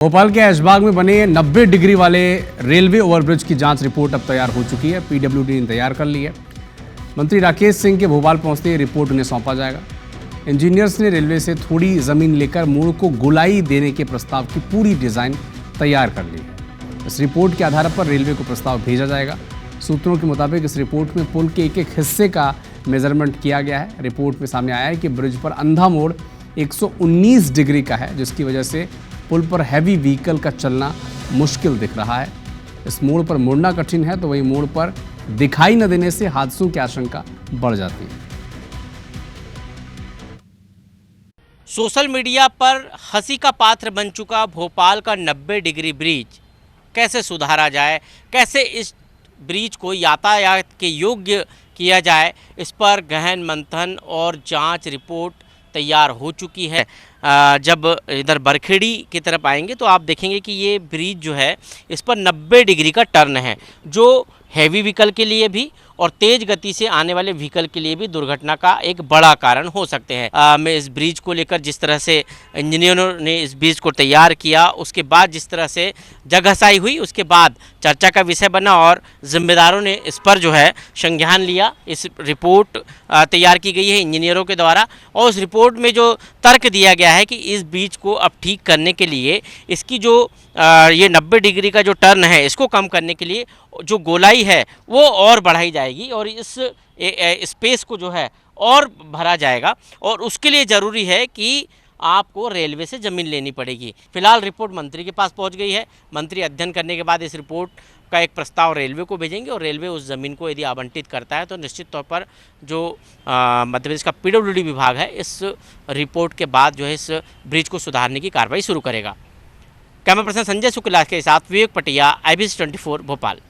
भोपाल के ऐशबाग में बने 90 डिग्री वाले रेलवे ओवरब्रिज की जांच रिपोर्ट अब तैयार हो चुकी है। पीडब्ल्यूडी ने तैयार कर ली है। मंत्री राकेश सिंह के भोपाल पहुंचते ही रिपोर्ट उन्हें सौंपा जाएगा। इंजीनियर्स ने रेलवे से थोड़ी जमीन लेकर मोड़ को गोलाई देने के प्रस्ताव की पूरी डिजाइन तैयार कर ली है। इस रिपोर्ट के आधार पर रेलवे को प्रस्ताव भेजा जाएगा। सूत्रों के मुताबिक इस रिपोर्ट में पुल के एक हिस्से का मेजरमेंट किया गया है। रिपोर्ट में सामने आया है कि ब्रिज पर अंधा मोड़ 119 डिग्री का है, जिसकी वजह से पुल पर हैवी व्हीकल का चलना मुश्किल दिख रहा है। इस मोड़ पर मुड़ना कठिन है, तो वहीं मोड़ पर दिखाई न देने से हादसों की आशंका बढ़ जाती है। सोशल मीडिया पर हंसी का पात्र बन चुका भोपाल का 90 डिग्री ब्रिज कैसे सुधारा जाए, कैसे इस ब्रिज को यातायात के योग्य किया जाए, इस पर गहन मंथन और जांच रिपोर्ट तैयार हो चुकी है। जब इधर बरखेड़ी की तरफ आएंगे तो आप देखेंगे कि ये ब्रिज जो है इस पर 90 डिग्री का टर्न है, जो हैवी व्हीकल के लिए भी और तेज़ गति से आने वाले व्हीकल के लिए भी दुर्घटना का एक बड़ा कारण हो सकते हैं। मैं इस ब्रिज को लेकर जिस तरह से इंजीनियरों ने इस ब्रिज को तैयार किया, उसके बाद जिस तरह से जगहसाई हुई, उसके बाद चर्चा का विषय बना और जिम्मेदारों ने इस पर जो है संज्ञान लिया। इस रिपोर्ट तैयार की गई है इंजीनियरों के द्वारा और उस रिपोर्ट में जो तर्क दिया गया है कि इस ब्रिज को अब ठीक करने के लिए इसकी जो ये 90 डिग्री का जो टर्न है, इसको कम करने के लिए जो गोलाई है वो और बढ़ाई जाएगी और इस स्पेस को जो है और भरा जाएगा और उसके लिए ज़रूरी है कि आपको रेलवे से ज़मीन लेनी पड़ेगी। फिलहाल रिपोर्ट मंत्री के पास पहुंच गई है। मंत्री अध्ययन करने के बाद इस रिपोर्ट का एक प्रस्ताव रेलवे को भेजेंगे और रेलवे उस ज़मीन को यदि आवंटित करता है तो निश्चित तौर पर जो मध्य प्रदेश का पीडब्ल्यूडी विभाग है, इस रिपोर्ट के बाद जो है इस ब्रिज को सुधारने की कार्रवाई शुरू करेगा। कैमरा पर्सन संजय शुक्ला के साथ विवेक पटिया, IBC 24 भोपाल।